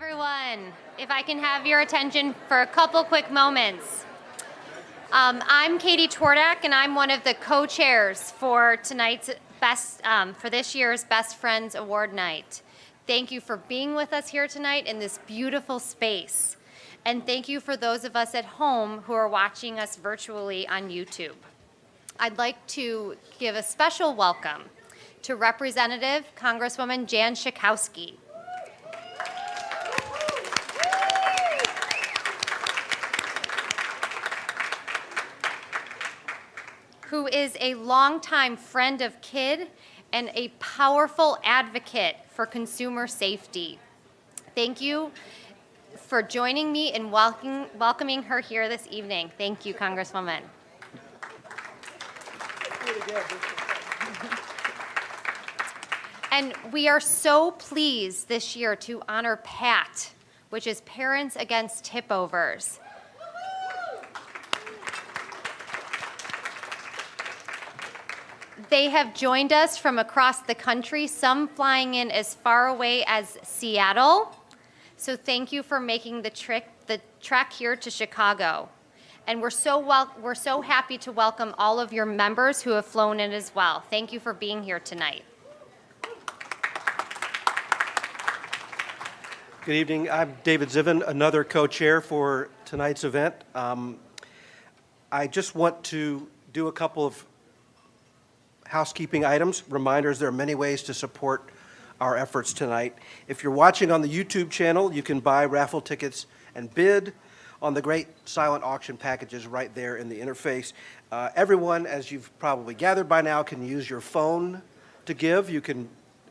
Everyone, if I can have your attention for a couple quick moments. I'm Katie Twardak, and I'm one of the co-chairs for for this year's Best Friends Award Night. Thank you for being with us here tonight in this beautiful space. And thank you for those of us at home who are watching us virtually on YouTube. I'd like to give a special welcome to Representative Congresswoman Jan Schakowsky. Who is a longtime friend of KID and a powerful advocate for consumer safety. Thank you for joining me in welcoming her here this evening. Thank you, Congresswoman. And we are so pleased this year to honor PAT, which is Parents Against Tip-Overs. They have joined us from across the country, some flying in as far away as Seattle. So thank you for making the trek here to Chicago. And we're so happy to welcome all of your members who have flown in as well. Thank you for being here tonight. Good evening. I'm David Zivin, another co-chair for tonight's event. I just want to do a couple of housekeeping items, reminders. There are many ways to support our efforts tonight. If you're watching on the YouTube channel, you can buy raffle tickets and bid on the great silent auction packages right there in the interface. Everyone, as you've probably gathered by now, can use your phone to give. You can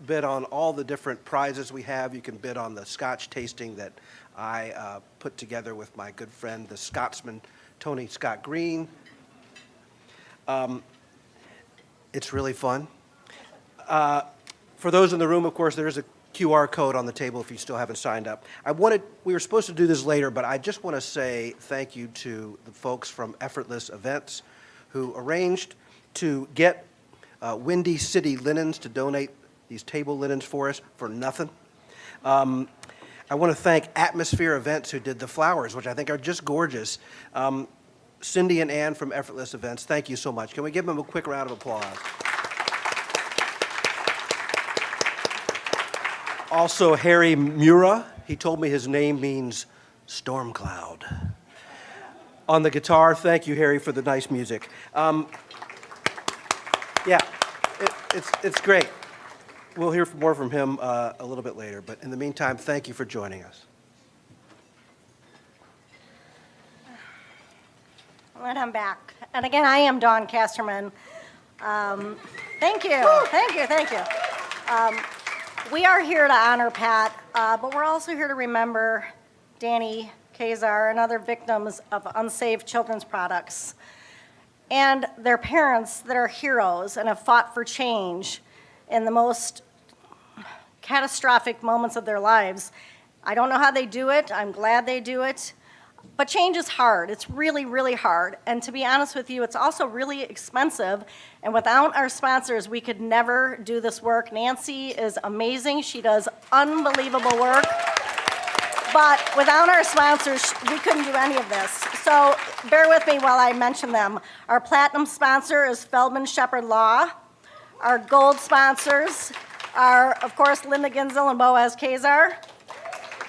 bid on all the different prizes we have. You can bid on the Scotch tasting that I put together with my good friend, the Scotsman, Tony Scott Green. It's really fun. For those in the room, of course, there is a QR code on the table if you still haven't signed up. We were supposed to do this later, but I just want to say thank you to the folks from Effortless Events who arranged to get Windy City Linens to donate these table linens for us for nothing. I want to thank Atmosphere Events who did the flowers, which I think are just gorgeous. Cindy and Ann from Effortless Events, thank you so much. Can we give them a quick round of applause? Also, Harry Mura, he told me his name means storm cloud. On the guitar, thank you, Harry, for the nice music. Yeah, it's great. We'll hear more from him a little bit later, but in the meantime, thank you for joining us. And I'm back. And again, I am Dawn Casterman. Thank you. We are here to honor Pat, but we're also here to remember Danny Kazar and other victims of unsafe children's products and their parents that are heroes and have fought for change in the most catastrophic moments of their lives. I don't know how they do it. I'm glad they do it. But change is hard. It's really, really hard. And to be honest with you, it's also really expensive. And without our sponsors, we could never do this work. Nancy is amazing. She does unbelievable work. But without our sponsors, we couldn't do any of this. So bear with me while I mention them. Our platinum sponsor is Feldman Shepherd Law. Our gold sponsors are, of course, Linda Ginzel and Boaz Kazar,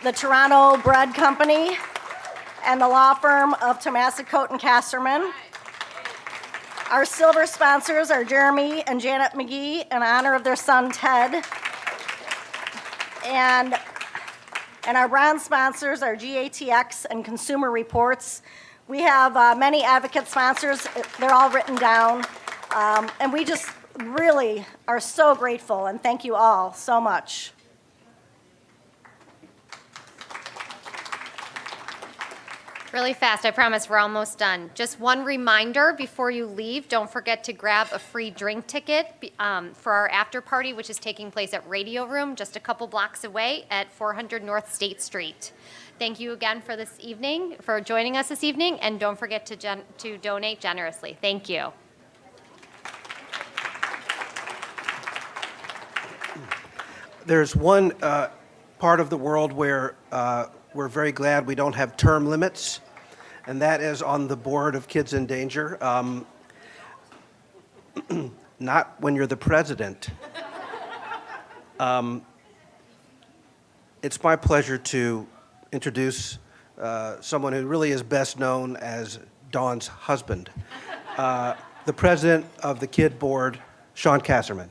the Toronto Bread Company, and the law firm of Tomasic-Cote and Casterman. Our silver sponsors are Jeremy and Janet McGee in honor of their son, Ted. And our bronze sponsors are GATX and Consumer Reports. We have many advocate sponsors. They're all written down. And we just really are so grateful, and thank you all so much. Really fast, I promise we're almost done. Just one reminder before you leave, don't forget to grab a free drink ticket for our after party, which is taking place at Radio Room, just a couple blocks away at 400 North State Street. Thank you again for this evening, for joining us this evening, and don't forget to donate generously. Thank you. There's one part of the world where we're very glad we don't have term limits, and that is on the board of Kids in Danger. Not when you're the president. It's my pleasure to introduce someone who really is best known as Dawn's husband, the president of the Kid Board, Sean Kasserman.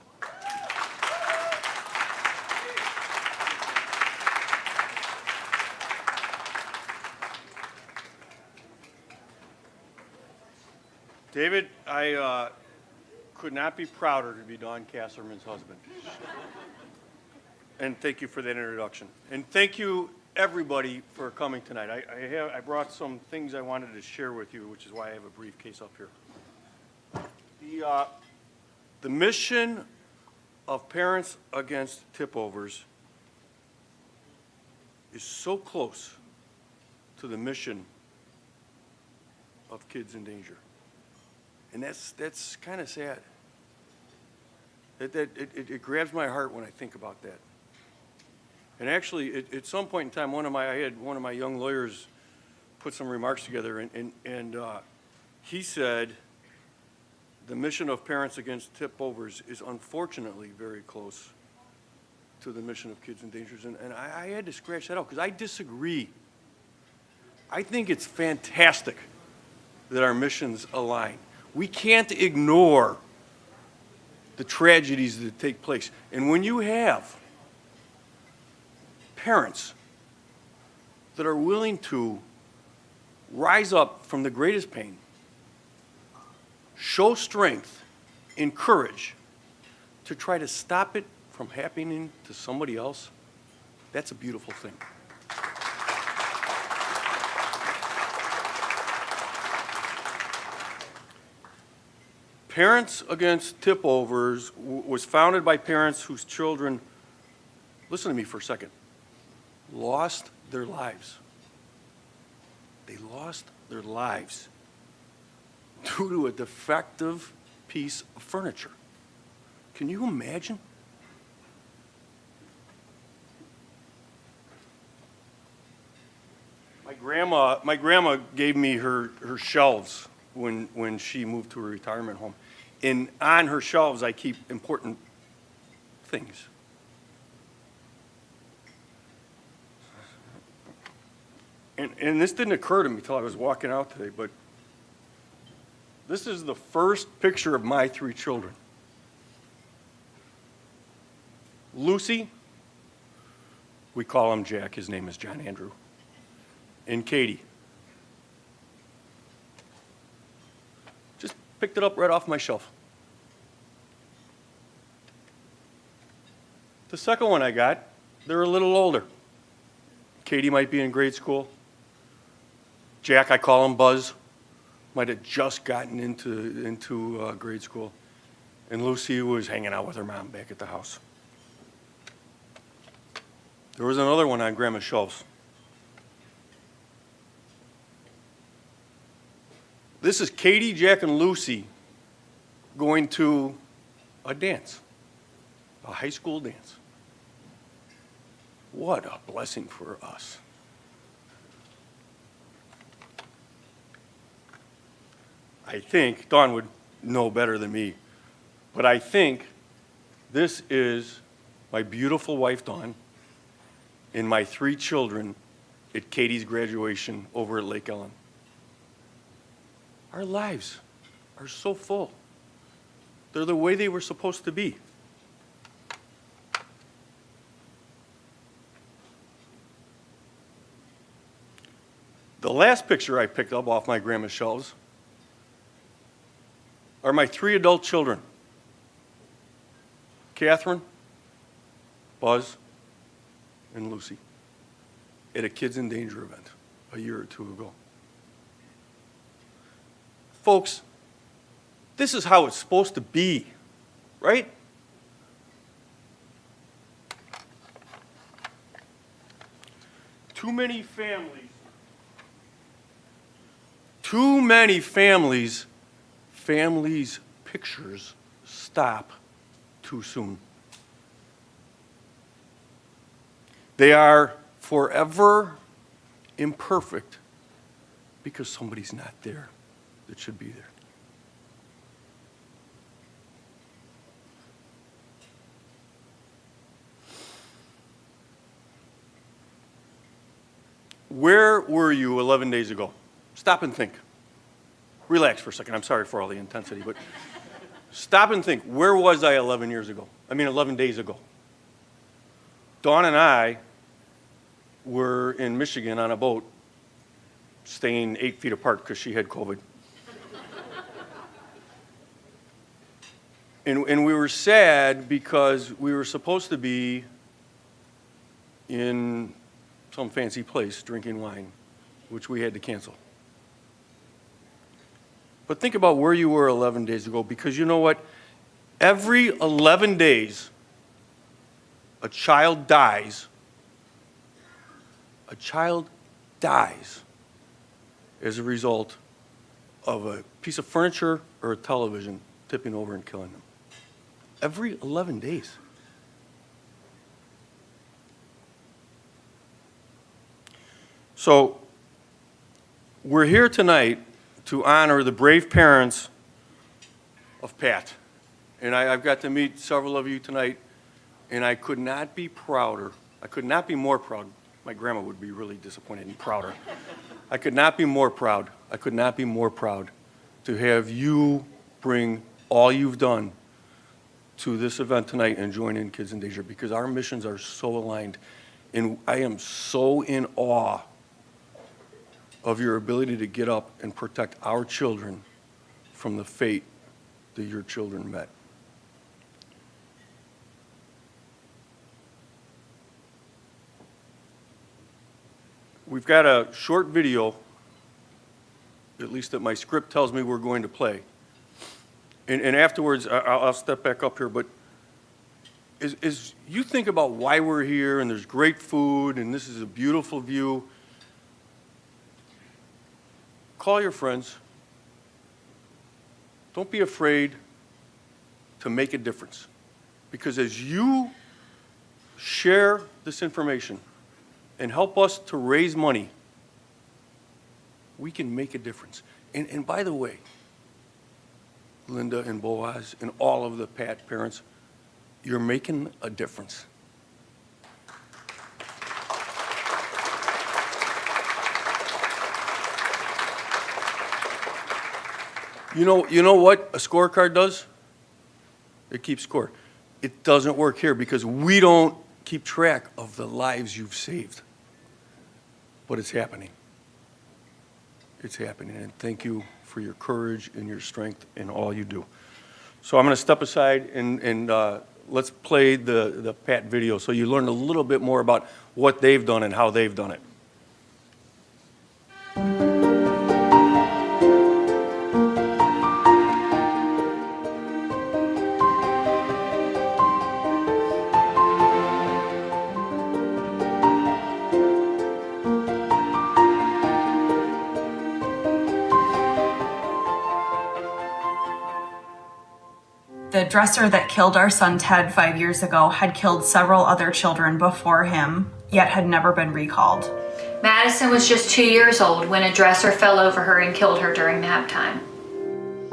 David, I could not be prouder to be Dawn Kasserman's husband. And thank you for that introduction. And thank you, everybody, for coming tonight. I brought some things I wanted to share with you, which is why I have a briefcase up here. The mission of Parents Against Tip-Overs is so close to the mission of Kids in Danger. And that's kind of sad. It grabs my heart when I think about that. And actually, at some point in time, I had one of my young lawyers put some remarks together, and he said, the mission of Parents Against Tip-Overs is unfortunately very close to the mission of Kids in Danger. And I had to scratch that out because I disagree. I think it's fantastic that our missions align. We can't ignore the tragedies that take place. And when you have parents that are willing to rise up from the greatest pain, show strength and courage to try to stop it from happening to somebody else, that's a beautiful thing. Parents Against Tip-Overs was founded by parents whose children, listen to me for a second, lost their lives. They lost their lives due to a defective piece of furniture. Can you imagine? My grandma gave me her shelves when she moved to a retirement home. And on her shelves, I keep important things. And this didn't occur to me until I was walking out today, but this is the first picture of my 3 children. Lucy, we call him Jack, his name is John Andrew, and Katie. Just picked it up right off my shelf. The second one I got, they're a little older. Katie might be in grade school. Jack, I call him Buzz, might have just gotten into grade school. And Lucy was hanging out with her mom back at the house. There was another one on Grandma's shelves. This is Katie, Jack, and Lucy going to a dance, a high school dance. What a blessing for us. I think, Dawn would know better than me, but I think this is my beautiful wife, Dawn, and my 3 children at Katie's graduation over at Lake Ellen. Our lives are so full. They're the way they were supposed to be. The last picture I picked up off my grandma's shelves are my 3 adult children, Catherine, Buzz, and Lucy, at a Kids in Danger event a year or 2 ago. Folks, this is how it's supposed to be, right? Too many families, pictures stop too soon. They are forever imperfect because somebody's not there that should be there. Where were you 11 days ago? Stop and think. Relax for a second. I'm sorry for all the intensity, but stop and think. Where was I 11 days ago? Dawn and I were in Michigan on a boat, staying 8 feet apart because she had COVID. And we were sad because we were supposed to be in some fancy place drinking wine, which we had to cancel. But think about where you were 11 days ago, because you know what? Every 11 days, a child dies. A child dies as a result of a piece of furniture or a television tipping over and killing them. Every 11 days. So, we're here tonight to honor the brave parents of Pat. And I've got to meet several of you tonight, and I could not be prouder. I could not be more proud. My grandma would be really disappointed and prouder. I could not be more proud. I could not be more proud to have you bring all you've done to this event tonight and join in Kids in Danger, because our missions are so aligned. And I am so in awe of your ability to get up and protect our children from the fate that your children met. We've got a short video, at least that my script tells me we're going to play. And afterwards, I'll step back up here, but as you think about why we're here, and there's great food, and this is a beautiful view, call your friends. Don't be afraid to make a difference. Because as you share this information and help us to raise money, we can make a difference. And by the way, Linda and Boaz and all of the Pat parents, you're making a difference. You know what a scorecard does? It keeps score. It doesn't work here because we don't keep track of the lives you've saved. But it's happening. It's happening. And thank you for your courage and your strength in all you do. So I'm going to step aside and let's play the Pat video so you learn a little bit more about what they've done and how they've done it. The dresser that killed our son Ted 5 years ago had killed several other children before him, yet had never been recalled. Madison was just 2 years old when a dresser fell over her and killed her during nap time.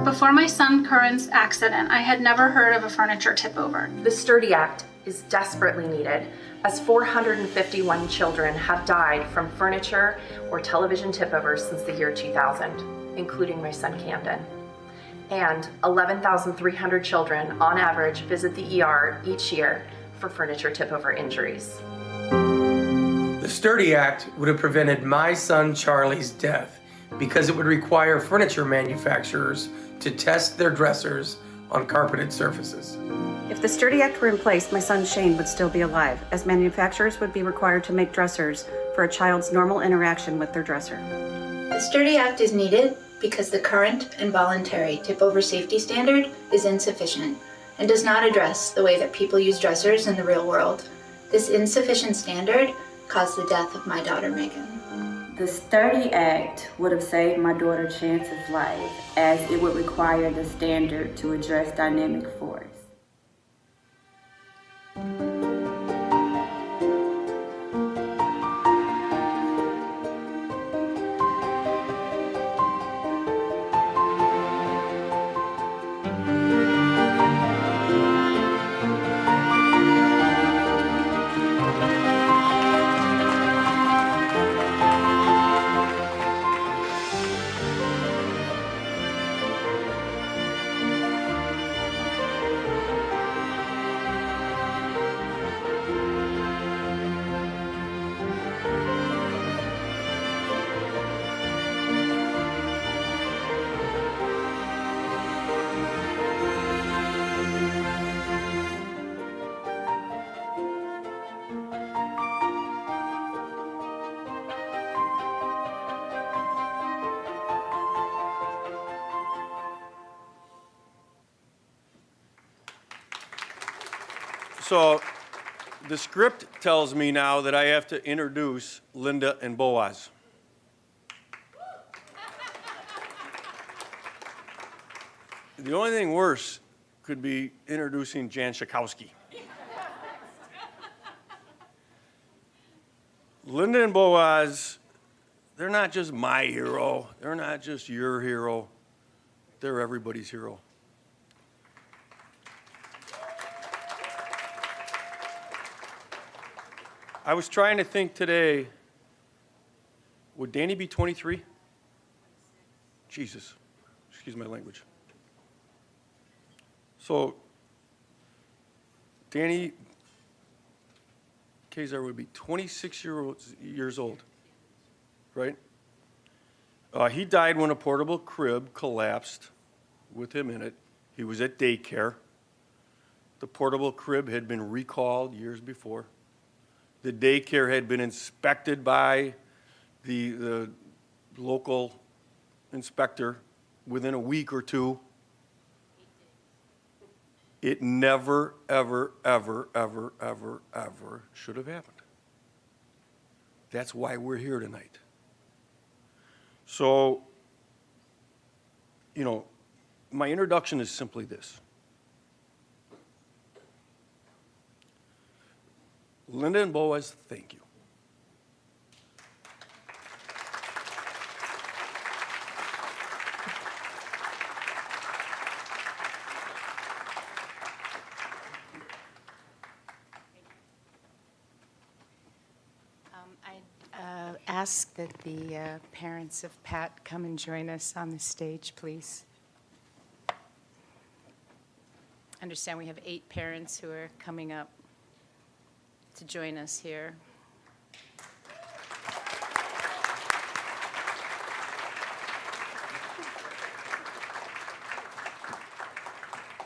Before my son Curran's accident, I had never heard of a furniture tip over. The Sturdy Act is desperately needed, as 451 children have died from furniture or television tip-overs since the year 2000, including my son Camden. And 11,300 children, on average, visit the ER each year for furniture tip-over injuries. The Sturdy Act would have prevented my son Charlie's death because it would require furniture manufacturers to test their dressers on carpeted surfaces. If the Sturdy Act were in place, my son Shane would still be alive, as manufacturers would be required to make dressers for a child's normal interaction with their dresser. The Sturdy Act is needed because the current and voluntary tip-over safety standard is insufficient and does not address the way that people use dressers in the real world. This insufficient standard caused the death of my daughter Megan. The Sturdy Act would have saved my daughter Chance's life, as it would require the standard to address dynamic force. So the script tells me now that I have to introduce Linda and Boaz. The only thing worse could be introducing Jan Schakowsky. Linda and Boaz, they're not just my hero. They're not just your hero. They're everybody's hero. I was trying to think today, would Danny be 23? Jesus, excuse my language. So, Danny Kazar would be 26 years old, right? He died when a portable crib collapsed with him in it. He was at daycare. The portable crib had been recalled years before. The daycare had been inspected by the local inspector within a week or two. It never, ever, ever, ever, ever, ever should have happened. That's why we're here tonight. So, you know, my introduction is simply this. Linda and Boaz, thank you. I ask that the parents of Pat come and join us on the stage, please. I understand we have 8 parents who are coming up to join us here.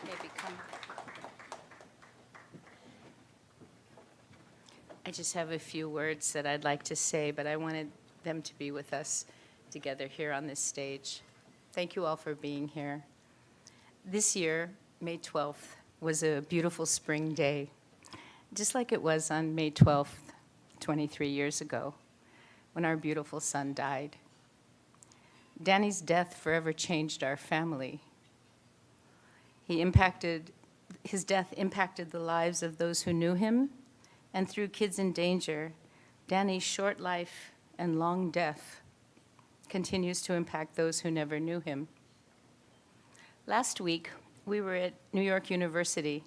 Maybe come. I just have a few words that I'd like to say, but I wanted them to be with us together here on this stage. Thank you all for being here. This year, May 12th, was a beautiful spring day, just like it was on May 12th, 23 years ago, when our beautiful son died. Danny's death forever changed our family. His death impacted the lives of those who knew him, and through Kids in Danger, Danny's short life and long death continues to impact those who never knew him. Last week, we were at New York University,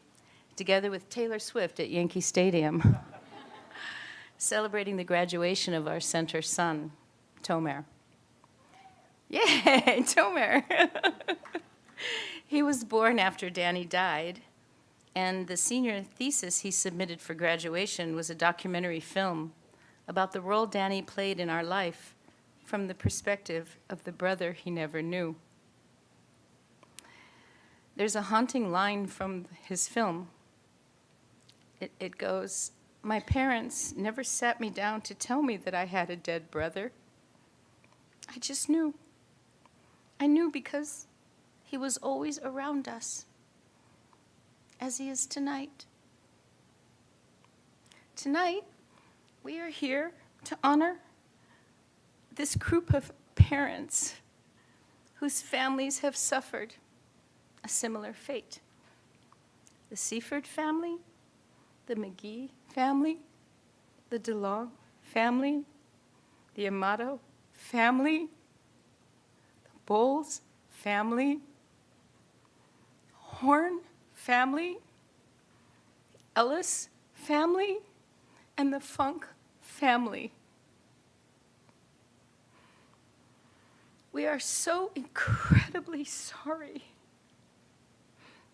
together with Taylor Swift at Yankee Stadium, celebrating the graduation of our center son, Tomer. Yay, Tomer! He was born after Danny died, and the senior thesis he submitted for graduation was a documentary film about the role Danny played in our life from the perspective of the brother he never knew. There's a haunting line from his film. It goes, "My parents never sat me down to tell me that I had a dead brother. I just knew. I knew because he was always around us, as he is tonight. Tonight, we are here to honor this group of parents whose families have suffered a similar fate. The Seaford family, the McGee family, the DeLong family, the Amato family, the Bowles family, Horn family, Ellis family, and the Funk family. We are so incredibly sorry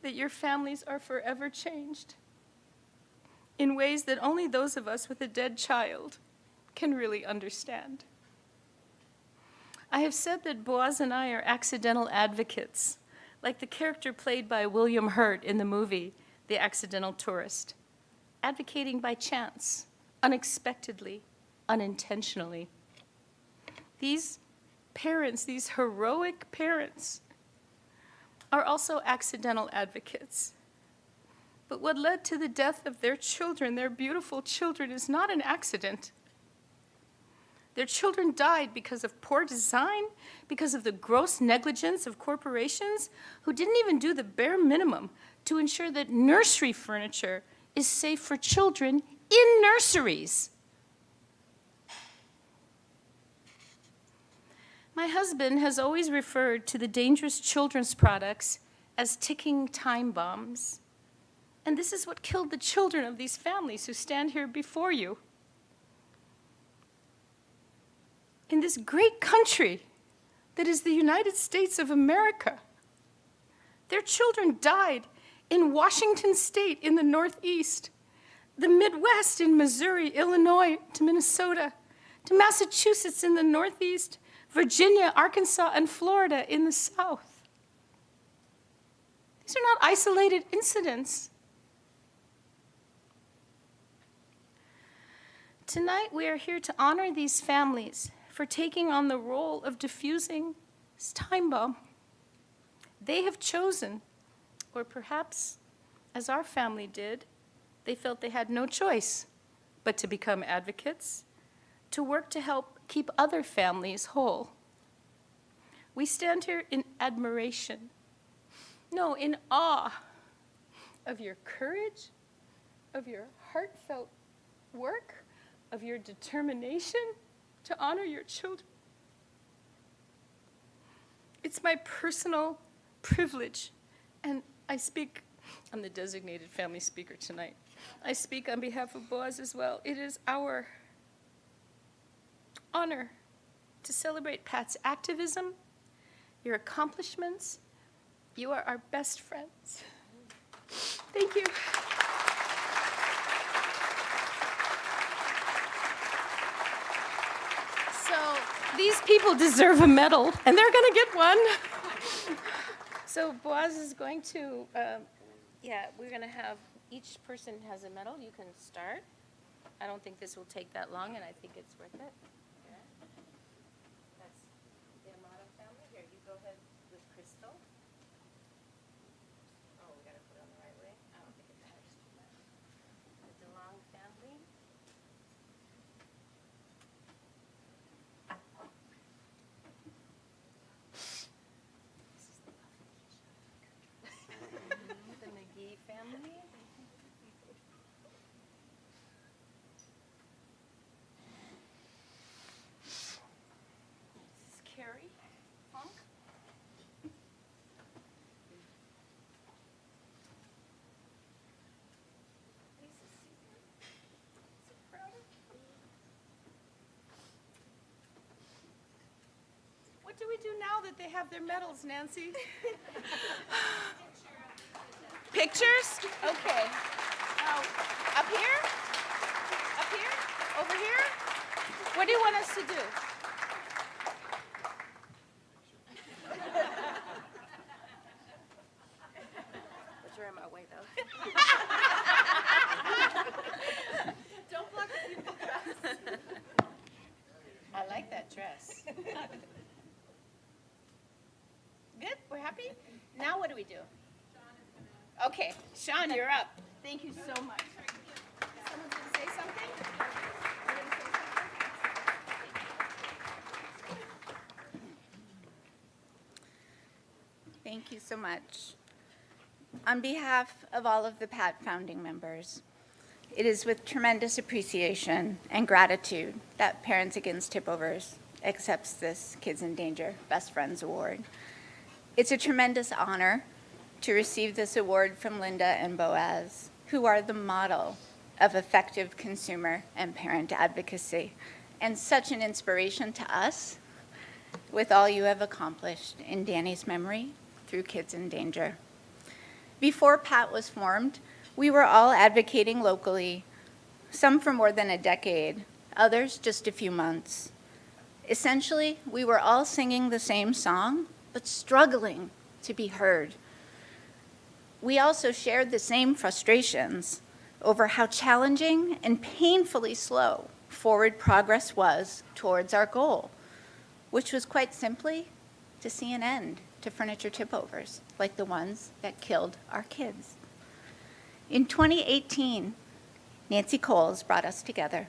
that your families are forever changed in ways that only those of us with a dead child can really understand. I have said that Boaz and I are accidental advocates, like the character played by William Hurt in the movie The Accidental Tourist, advocating by chance, unexpectedly, unintentionally. These parents, these heroic parents, are also accidental advocates. But what led to the death of their children, their beautiful children, is not an accident. Their children died because of poor design, because of the gross negligence of corporations who didn't even do the bare minimum to ensure that nursery furniture is safe for children in nurseries. My husband has always referred to the dangerous children's products as ticking time bombs. And this is what killed the children of these families who stand here before you. In this great country that is the United States of America, their children died in Washington State in the Northeast, the Midwest in Missouri, Illinois, to Minnesota, to Massachusetts in the Northeast, Virginia, Arkansas, and Florida in the South. These are not isolated incidents. Tonight, we are here to honor these families for taking on the role of diffusing this time bomb. They have chosen, or perhaps, as our family did, they felt they had no choice but to become advocates, to work to help keep other families whole. We stand here in admiration, no, in awe of your courage, of your heartfelt work, of your determination to honor your children. It's my personal privilege, and I'm the designated family speaker tonight. I speak on behalf of Boaz as well. It is our honor to celebrate Pat's activism, your accomplishments. You are our best friends. Thank you. So these people deserve a medal, and they're going to get one. So Boaz is going to, we're going to have, each person has a medal. You can start. I don't think this will take that long, and I think it's worth it. Yeah. That's the Amato family. Here, you go ahead with Crystal. Oh, we got to put it on the right way. I don't think it matters too much. The DeLong family. The McGee family. This is Carrie Funk. Lisa Seeger. So proud of you. What do we do now that they have their medals, Nancy? Pictures? Okay. Up here? Up here? Over here? What do you want us to do? But you're in my way, though. Don't block the people's dress. I like that dress. Good? We're happy? Now what do we do? Okay, Sean, you're up. Thank you so much. Someone's going to say something? You're gonna say something? Thank you so much. On behalf of all of the PAT founding members, it is with tremendous appreciation and gratitude that Parents Against Tipovers accepts this Kids in Danger Best Friends Award. It's a tremendous honor to receive this award from Linda and Boaz, who are the model of effective consumer and parent advocacy, and such an inspiration to us with all you have accomplished in Danny's memory through Kids in Danger. Before PAT was formed, we were all advocating locally, some for more than a decade, others just a few months. Essentially, we were all singing the same song, but struggling to be heard. We also shared the same frustrations over how challenging and painfully slow forward progress was towards our goal, which was quite simply to see an end to furniture tipovers like the ones that killed our kids. In 2018, Nancy Coles brought us together.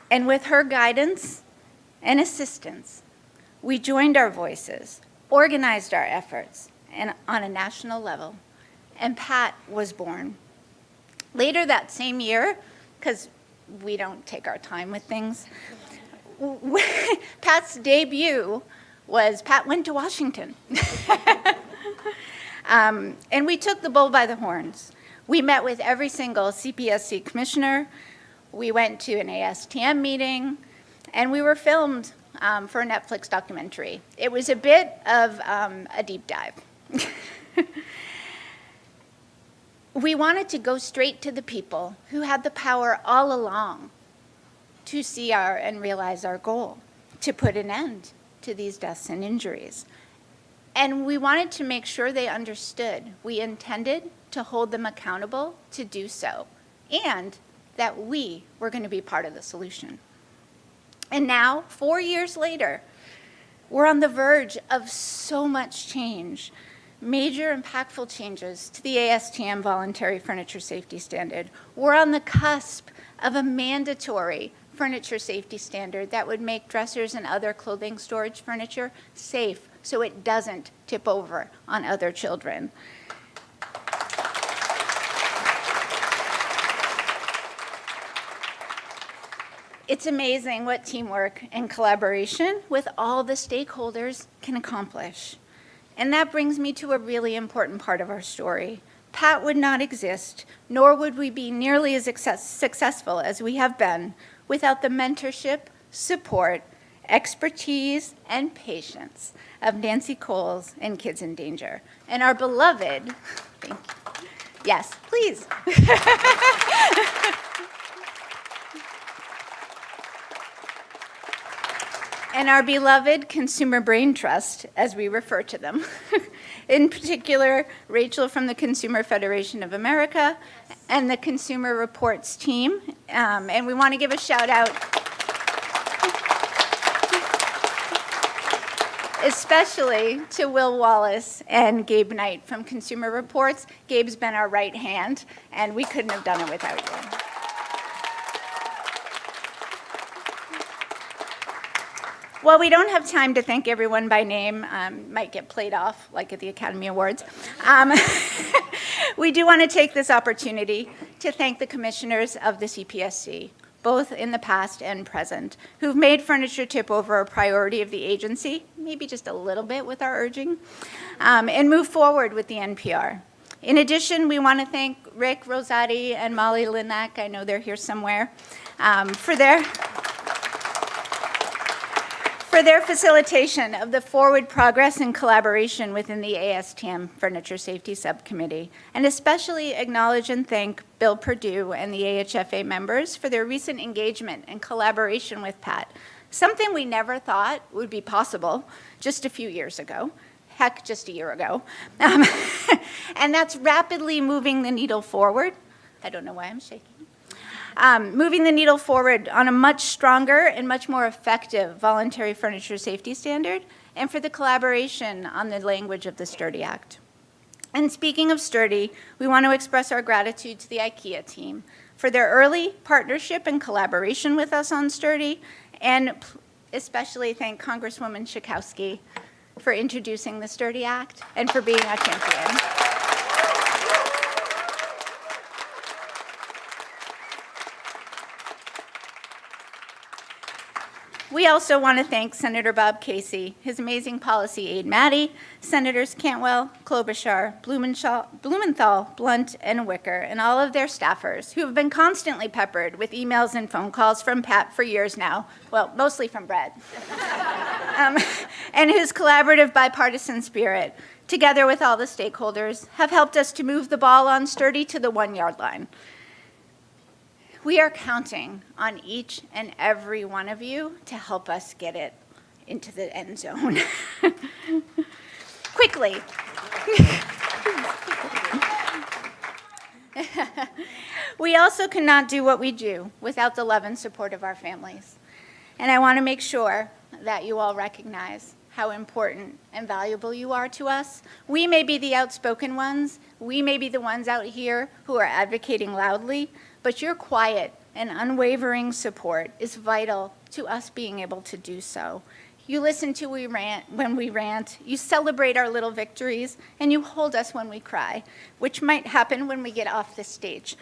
And with her guidance and assistance, we joined our voices, organized our efforts, and on a national level, and Pat was born. Later that same year, because we don't take our time with things, Pat's debut was Pat went to Washington. And we took the bull by the horns. We met with every single CPSC commissioner. We went to an ASTM meeting, and we were filmed for a Netflix documentary. It was a bit of a deep dive. We wanted to go straight to the people who had the power all along to see and realize our goal, to put an end to these deaths and injuries. And we wanted to make sure they understood we intended to hold them accountable to do so, and that we were going to be part of the solution. And now, 4 years later, we're on the verge of so much change, major impactful changes to the ASTM voluntary furniture safety standard. We're on the cusp of a mandatory furniture safety standard that would make dressers and other clothing storage furniture safe so it doesn't tip over on other children. It's amazing what teamwork and collaboration with all the stakeholders can accomplish. And that brings me to a really important part of our story. Pat would not exist, nor would we be nearly as successful as we have been without the mentorship, support, expertise, and patience of Nancy Coles and Kids in Danger. And our beloved, thank you. Yes, please. And our beloved Consumer Brain Trust, as we refer to them. In particular, Rachel from the Consumer Federation of America and the Consumer Reports team. And we want to give a shout out especially to Will Wallace and Gabe Knight from Consumer Reports. Gabe's been our right hand, and we couldn't have done it without you. Well, we don't have time to thank everyone by name. Might get played off like at the Academy Awards. We do want to take this opportunity to thank the commissioners of the CPSC, both in the past and present, who've made furniture tip over a priority of the agency, maybe just a little bit with our urging, and move forward with the NPR. In addition, we want to thank Rick Rosati and Molly Linak, I know they're here somewhere, for their facilitation of the forward progress and collaboration within the ASTM Furniture Safety Subcommittee, and especially acknowledge and thank Bill Perdue and the AHFA members for their recent engagement and collaboration with Pat, something we never thought would be possible just a few years ago, heck, just a year ago. And that's rapidly moving the needle forward. I don't know why I'm shaking. Moving the needle forward on a much stronger and much more effective voluntary furniture safety standard, and for the collaboration on the language of the Sturdy Act. And speaking of Sturdy, we want to express our gratitude to the IKEA team for their early partnership and collaboration with us on Sturdy, and especially thank Congresswoman Schakowsky for introducing the Sturdy Act and for being a champion. We also want to thank Senator Bob Casey, his amazing policy aide Maddie, Senators Cantwell, Klobuchar, Blumenthal, Blunt, and Wicker, and all of their staffers who have been constantly peppered with emails and phone calls from Pat for years now, well, mostly from Brett, and whose collaborative bipartisan spirit, together with all the stakeholders, have helped us to move the ball on Sturdy to the 1-yard line. We are counting on each and every one of you to help us get it into the end zone. Quickly. We also cannot do what we do without the love and support of our families. And I want to make sure that you all recognize how important and valuable you are to us. We may be the outspoken ones, we may be the ones out here who are advocating loudly, but your quiet and unwavering support is vital to us being able to do so. You listen to when we rant, you celebrate our little victories, and you hold us when we cry, which might happen when we get off this stage.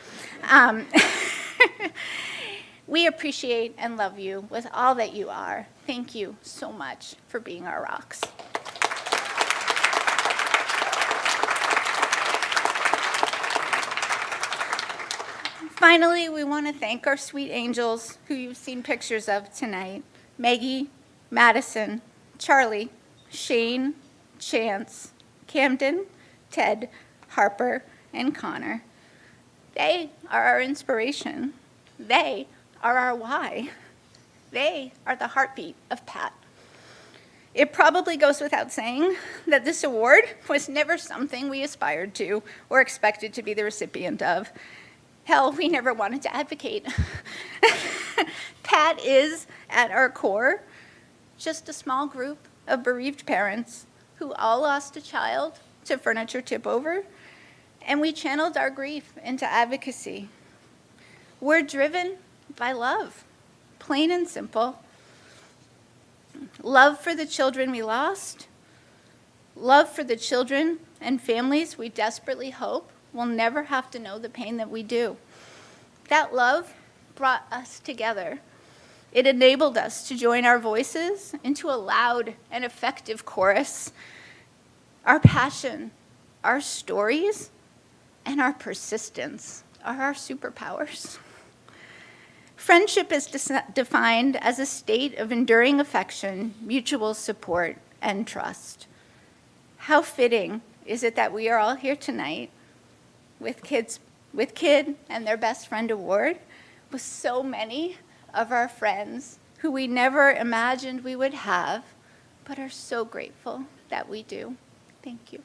We appreciate and love you with all that you are. Thank you so much for being our rocks. Finally, we want to thank our sweet angels who you've seen pictures of tonight. Maggie, Madison, Charlie, Shane, Chance, Camden, Ted, Harper, and Connor. They are our inspiration. They are our why. They are the heartbeat of Pat. It probably goes without saying that this award was never something we aspired to or expected to be the recipient of. Hell, we never wanted to advocate. Pat is, at our core, just a small group of bereaved parents who all lost a child to furniture tip over, and we channeled our grief into advocacy. We're driven by love, plain and simple. Love for the children we lost, love for the children and families we desperately hope will never have to know the pain that we do. That love brought us together. It enabled us to join our voices into a loud and effective chorus. Our passion, our stories, and our persistence are our superpowers. Friendship is defined as a state of enduring affection, mutual support, and trust. How fitting is it that we are all here tonight with Kid and their Best Friend Award, with so many of our friends who we never imagined we would have, but are so grateful that we do. Thank you.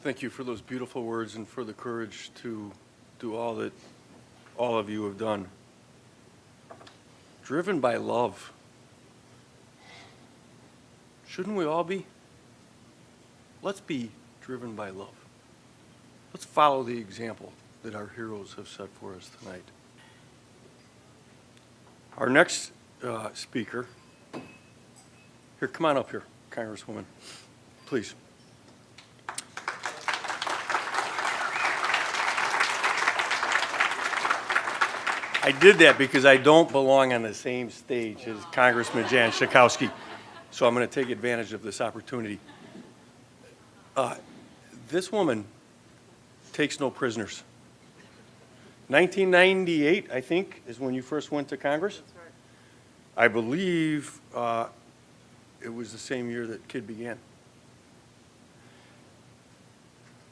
Thank you for those beautiful words and for the courage to do all that all of you have done. Driven by love. Shouldn't we all be? Let's be driven by love. Let's follow the example that our heroes have set for us tonight. Our next speaker, here, come on up here, Congresswoman, please. I did that because I don't belong on the same stage as Congressman Jan Schakowsky, so I'm going to take advantage of this opportunity. This woman takes no prisoners. 1998, I think, is when you first went to Congress. That's right. I believe it was the same year that KID began.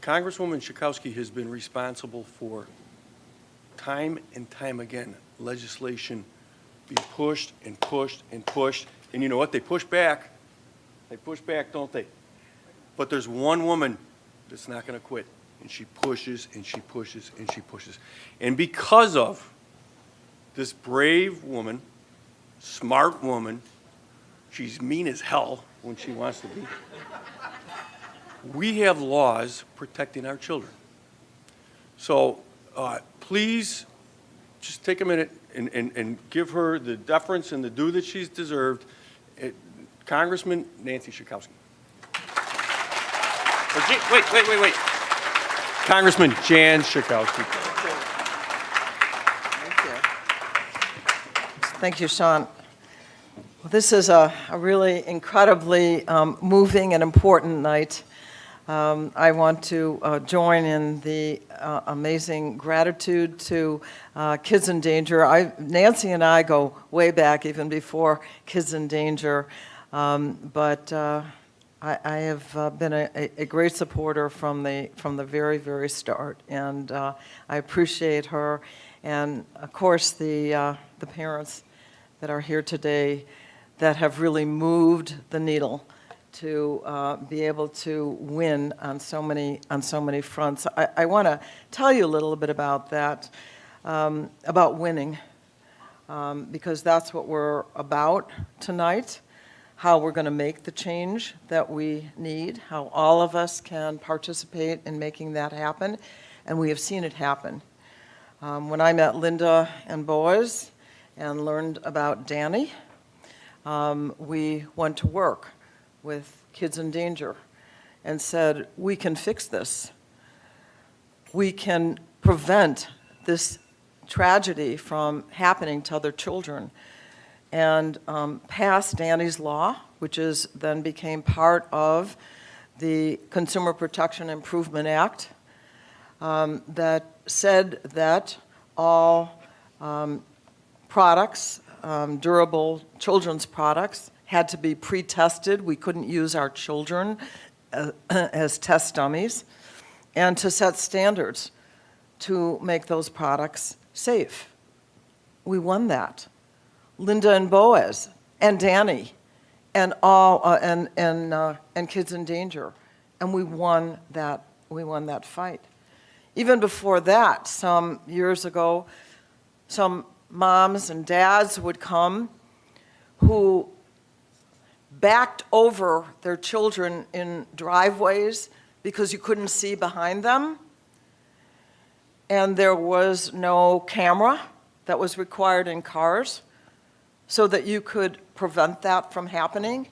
Congresswoman Schakowsky has been responsible for time and time again, legislation be pushed and pushed and pushed. And you know what? They push back. They push back, don't they? But there's one woman that's not going to quit. And she pushes and she pushes and she pushes. And because of this brave woman, smart woman, she's mean as hell when she wants to be, we have laws protecting our children. So please just take a minute and give her the deference and the due that she's deserved. Congressman Nancy Schakowsky. Wait. Congressman Jan Schakowsky. Thank you, Sean. Well, this is a really incredibly moving and important night. I want to join in the amazing gratitude to Kids in Danger. Nancy and I go way back, even before Kids in Danger, but I have been a great supporter from the very, very start, and I appreciate her, and of course the parents that are here today that have really moved the needle to be able to win on so many fronts. I want to tell you a little bit about that, about winning, because that's what we're about tonight, how we're going to make the change that we need, how all of us can participate in making that happen, and we have seen it happen. When I met Linda and Boaz and learned about Danny, we went to work with Kids in Danger and said, we can fix this. We can prevent this tragedy from happening to other children. And passed Danny's Law, which then became part of the Consumer Protection Improvement Act, that said that all products, durable children's products, had to be pre-tested. We couldn't use our children as test dummies, and to set standards to make those products safe. We won that. Linda and Boaz and Danny and and Kids in Danger, and we won that fight. Even before that, some years ago, some moms and dads would come who backed over their children in driveways because you couldn't see behind them, and there was no camera that was required in cars so that you could prevent that from happening.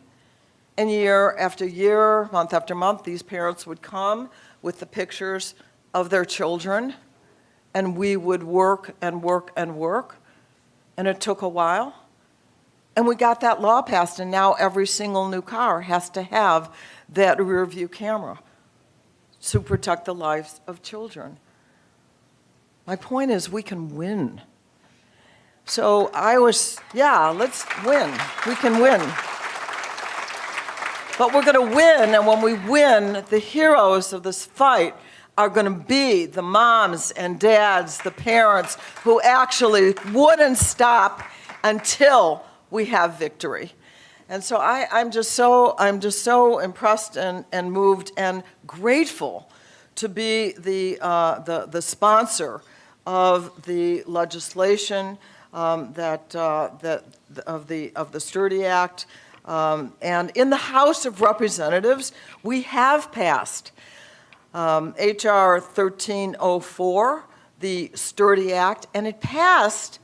And year after year, month after month, these parents would come with the pictures of their children, and we would work and work and work, and it took a while. And we got that law passed, and now every single new car has to have that rear view camera to protect the lives of children. My point is, we can win. So let's win. We can win. But we're going to win, and when we win, the heroes of this fight are going to be the moms and dads, the parents who actually wouldn't stop until we have victory. And so I'm just so impressed and moved and grateful to be the sponsor of the legislation of the Sturdy Act. And in the House of Representatives, we have passed H.R. 1304, the Sturdy Act, and it passed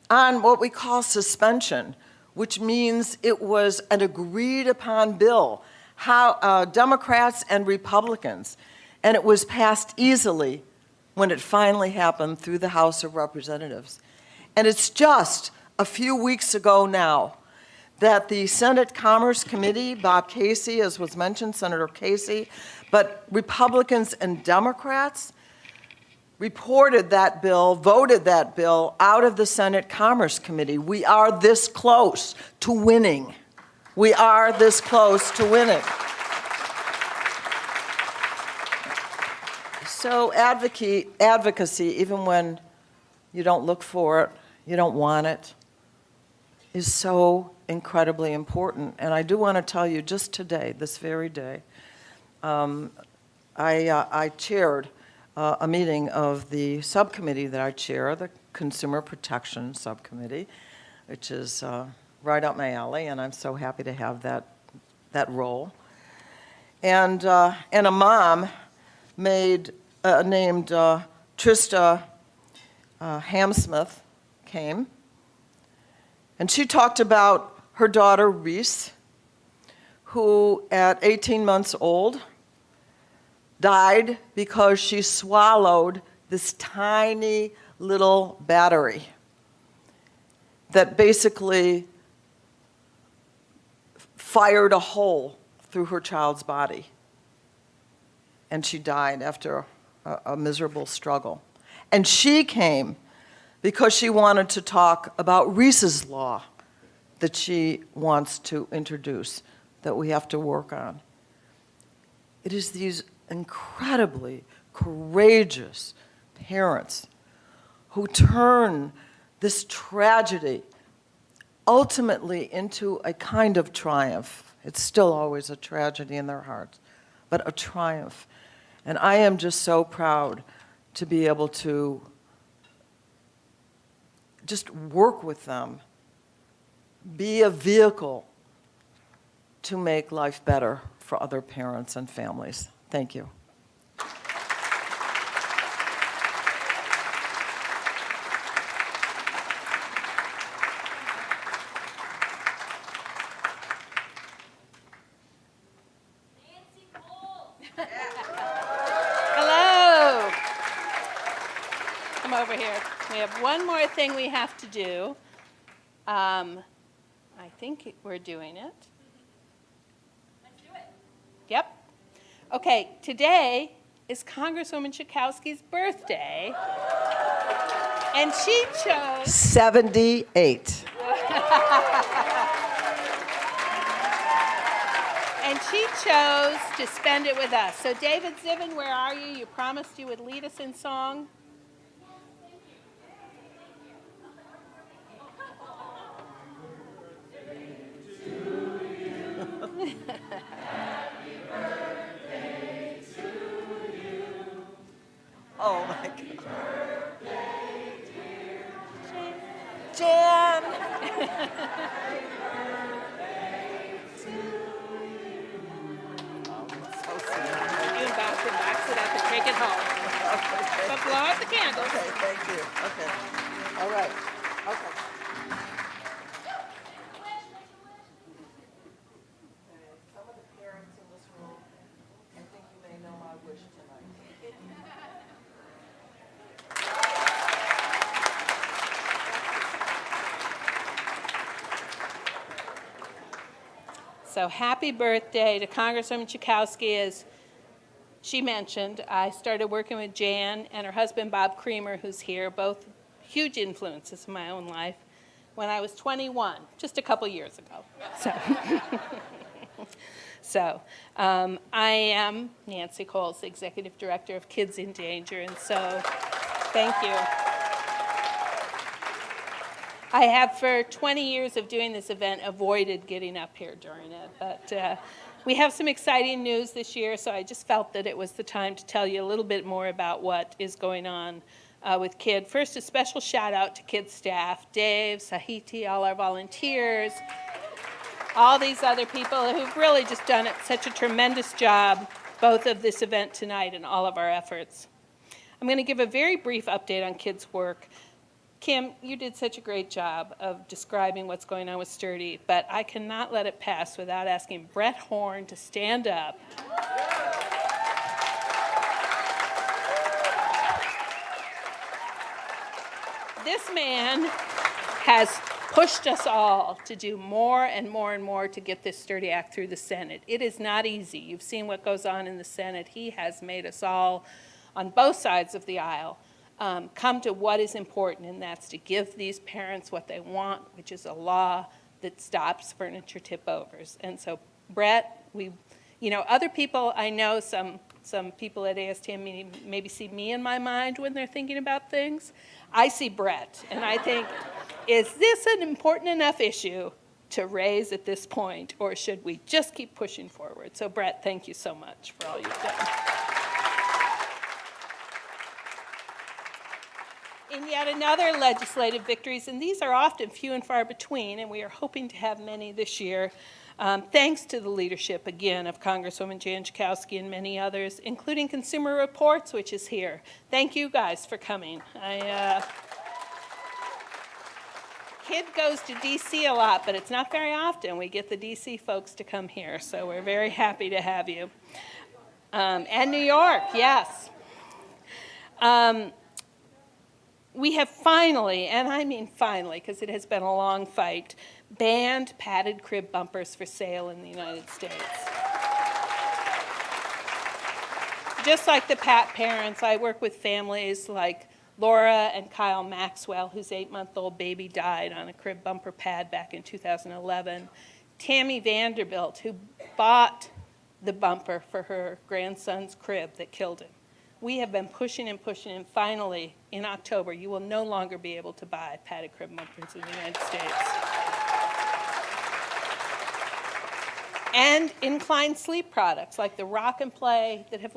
on what we call suspension, which means it was an agreed-upon bill, how Democrats and Republicans, and it was passed easily when it finally happened through the House of Representatives. And it's just a few weeks ago now that the Senate Commerce Committee, Bob Casey, as was mentioned, Senator Casey, but Republicans and Democrats reported that bill, voted that bill out of the Senate Commerce Committee. We are this close to winning. We are this close to winning. So advocacy, even when you don't look for it, you don't want it, is so incredibly important. And I do want to tell you, just today, this very day, I chaired a meeting of the subcommittee that I chair, the Consumer Protection Subcommittee, which is right up my alley, and I'm so happy to have that role. And a mom named Trista Hamsmith came, and she talked about her daughter Reese, who at 18 months old died because she swallowed this tiny little battery that basically fired a hole through her child's body. and she died after a miserable struggle. And she came because she wanted to talk about Reese's Law that she wants to introduce, that we have to work on. It is these incredibly courageous parents who turn this tragedy ultimately into a kind of triumph. It's still always a tragedy in their hearts, but a triumph. And I am just so proud to be able to just work with them, be a vehicle to make life better for other parents and families. Thank you. Hello. Come over here. We have one more thing we have to do. I think we're doing it. Let's do it. Yep. Okay, today is Congresswoman Schakowsky's birthday, and she chose 78. And she chose to spend it with us. So David Zivin, where are you? You promised you would lead us in song. Oh my God. Jan. You box it up and take it home. But blow out the candles. Okay, thank you. Okay. All right. Okay. Some of the parents in this room, I think you may know my wish tonight. So happy birthday to Congresswoman Schakowsky. As she mentioned, I started working with Jan and her husband, Bob Creamer, who's here, both huge influences in my own life, when I was 21, just a couple years ago. So I am Nancy Coles, the Executive Director of Kids in Danger, and so thank you. I have, for 20 years of doing this event, avoided getting up here during it, but we have some exciting news this year, so I just felt that it was the time to tell you a little bit more about what is going on with KID. First, a special shout out to KID staff, Dave, Sahiti, all our volunteers, all these other people who've really just done such a tremendous job, both of this event tonight and all of our efforts. I'm going to give a very brief update on KID's work. Kim, you did such a great job of describing what's going on with Sturdy, but I cannot let it pass without asking Brett Horn to stand up. This man has pushed us all to do more and more and more to get this Sturdy Act through the Senate. It is not easy. You've seen what goes on in the Senate. He has made us all, on both sides of the aisle, come to what is important, and that's to give these parents what they want, which is a law that stops furniture tip-overs. And so, Brett, other people, I know some people at ASTM maybe see me in my mind when they're thinking about things. I see Brett, and I think, is this an important enough issue to raise at this point, or should we just keep pushing forward? So, Brett, thank you so much for all you've done. In yet another legislative victories, and these are often few and far between, and we are hoping to have many this year, thanks to the leadership, again, of Congresswoman Jan Schakowsky and many others, including Consumer Reports, which is here. Thank you guys for coming. KID goes to D.C. a lot, but it's not very often we get the D.C. folks to come here, so we're very happy to have you. And New York, yes. We have finally, and I mean finally, because it has been a long fight, banned padded crib bumpers for sale in the United States. just like the Pat parents, I work with families like Laura and Kyle Maxwell, whose 8-month-old baby died on a crib bumper pad back in 2011. Tammy Vanderbilt, who bought the bumper for her grandson's crib that killed him. We have been pushing and pushing, and finally, in October, you will no longer be able to buy padded crib bumpers in the United States. And inclined sleep products like the Rock and Play that have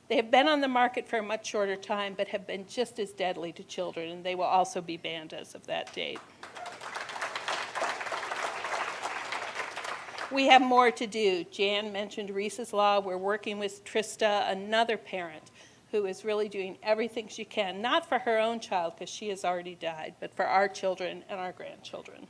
they have been on the market for a much shorter time, but have been just as deadly to children, and they will also be banned as of that date. We have more to do. Jan mentioned Reese's Law. We're working with Trista, another parent who is really doing everything she can, not for her own child, because she has already died, but for our children and our grandchildren.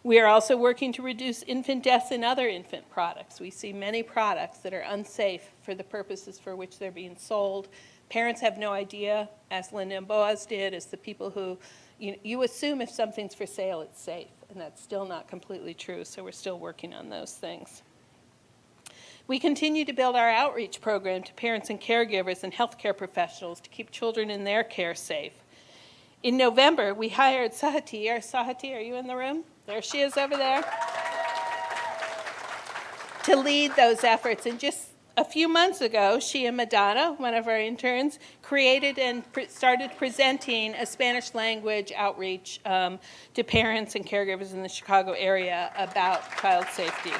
We are also working to reduce infant deaths in other infant products. We see many products that are unsafe for the purposes for which they're being sold. Parents have no idea, as Linda and Boaz did, as the people who, you assume if something's for sale, it's safe, and that's still not completely true, so we're still working on those things. We continue to build our outreach program to parents and caregivers and healthcare professionals to keep children in their care safe. In November, we hired Sahati. Sahati, are you in the room? There she is over there. To lead those efforts. And just a few months ago, she and Madonna, one of our interns, created and started presenting a Spanish language outreach to parents and caregivers in the Chicago area about child safety.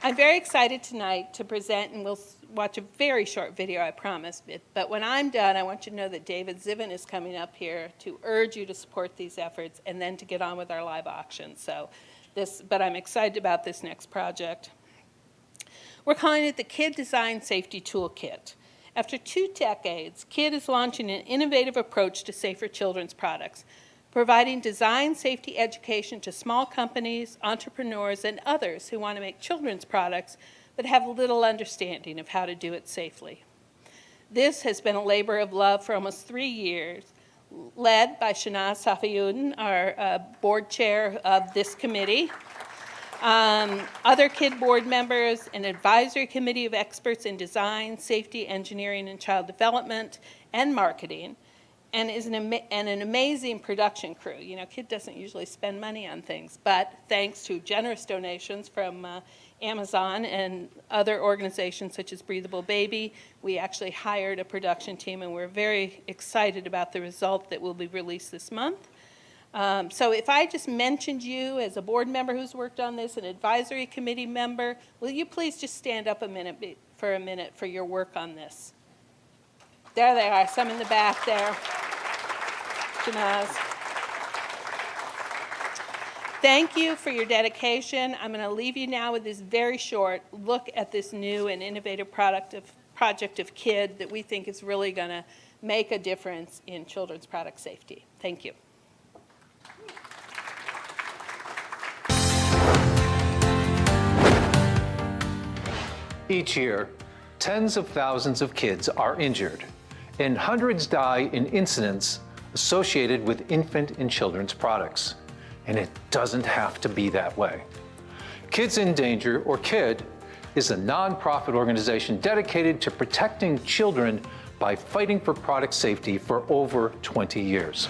I'm very excited tonight to present, and we'll watch a very short video, I promise. But when I'm done, I want you to know that David Zivin is coming up here to urge you to support these efforts and then to get on with our live auction. But I'm excited about this next project. We're calling it the Kid Design Safety Toolkit. After 2 decades, KID is launching an innovative approach to safer children's products, providing design safety education to small companies, entrepreneurs, and others who want to make children's products but have little understanding of how to do it safely. This has been a labor of love for almost 3 years, led by Shanaz Safiyuddin, our board chair of this committee, other KID board members, an advisory committee of experts in design, safety, engineering, and child development, and marketing, and an amazing production crew. KID doesn't usually spend money on things, but thanks to generous donations from Amazon and other organizations such as Breathable Baby, we actually hired a production team, and we're very excited about the result that will be released this month. So if I just mentioned you as a board member who's worked on this, an advisory committee member, will you please just stand up for a minute for your work on this? There they are, some in the back there. Shanaz. Thank you for your dedication. I'm going to leave you now with this very short look at this new and innovative project of KID that we think is really going to make a difference in children's product safety. Thank you. Each year, tens of thousands of kids are injured, and hundreds die in incidents associated with infant and children's products. And it doesn't have to be that way. Kids in Danger, or KID, is a nonprofit organization dedicated to protecting children by fighting for product safety for over 20 years.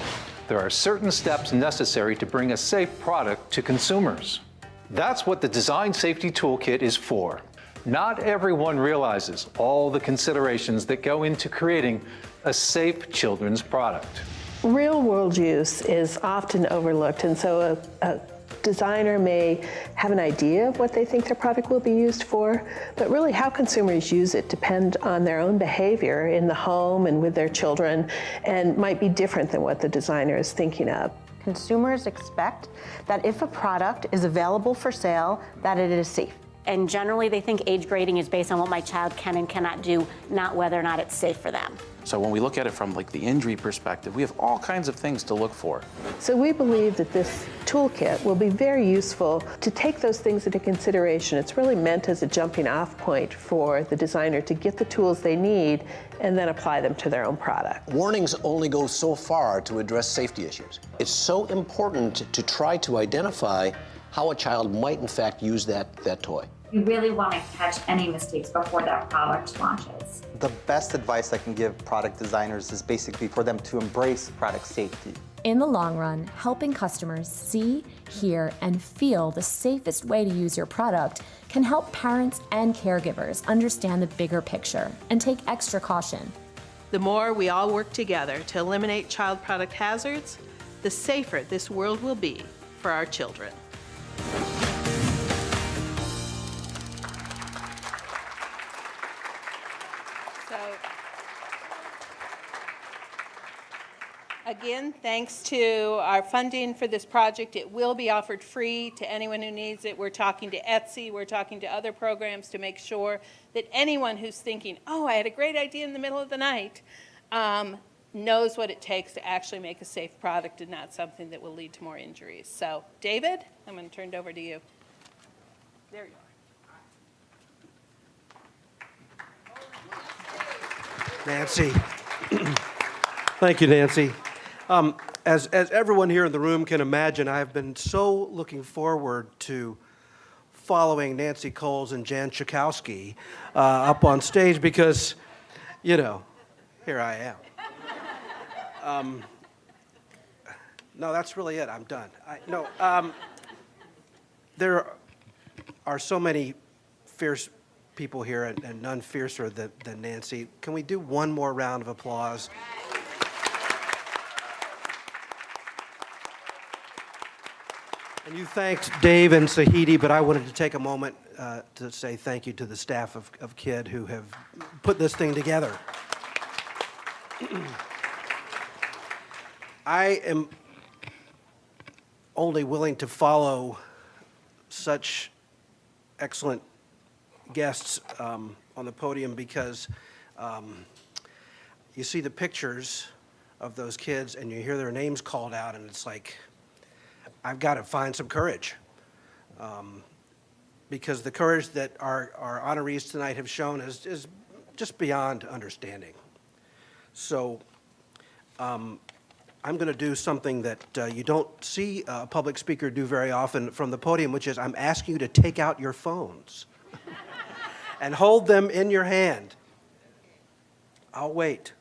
There are certain steps necessary to bring a safe product to consumers. That's what the Design Safety Toolkit is for. Not everyone realizes all the considerations that go into creating a safe children's product. Real-world use is often overlooked, and so a designer may have an idea of what they think their product will be used for, but really how consumers use it depend on their own behavior in the home and with their children, and might be different than what the designer is thinking of. Consumers expect that if a product is available for sale, that it is safe. And generally, they think age grading is based on what my child can and cannot do, not whether or not it's safe for them. So when we look at it from the injury perspective, we have all kinds of things to look for. So we believe that this toolkit will be very useful to take those things into consideration. It's really meant as a jumping off point for the designer to get the tools they need and then apply them to their own product. Warnings only go so far to address safety issues. It's so important to try to identify how a child might in fact use that toy. You really want to catch any mistakes before that product launches. The best advice I can give product designers is basically for them to embrace product safety. In the long run, helping customers see, hear, and feel the safest way to use your product can help parents and caregivers understand the bigger picture and take extra caution. The more we all work together to eliminate child product hazards, the safer this world will be for our children. Again, thanks to our funding for this project, it will be offered free to anyone who needs it. We're talking to Etsy, we're talking to other programs to make sure that anyone who's thinking, oh, I had a great idea in the middle of the night, knows what it takes to actually make a safe product and not something that will lead to more injuries. So, David, I'm going to turn it over to you. There you are. Nancy. Thank you, Nancy. As everyone here in the room can imagine, I've been so looking forward to following Nancy Coles and Jan Schakowsky up on stage because, you know, here I am. No, that's really it. I'm done. There are so many fierce people here and none fiercer than Nancy. Can we do one more round of applause? And you thanked Dave and Sahidi, but I wanted to take a moment to say thank you to the staff of KID who have put this thing together. I am only willing to follow such excellent guests on the podium because you see the pictures of those kids and you hear their names called out and it's like, I've got to find some courage because the courage that our honorees tonight have shown is just beyond understanding. So I'm going to do something that you don't see a public speaker do very often from the podium, which is I'm asking you to take out your phones and hold them in your hand. I'll wait.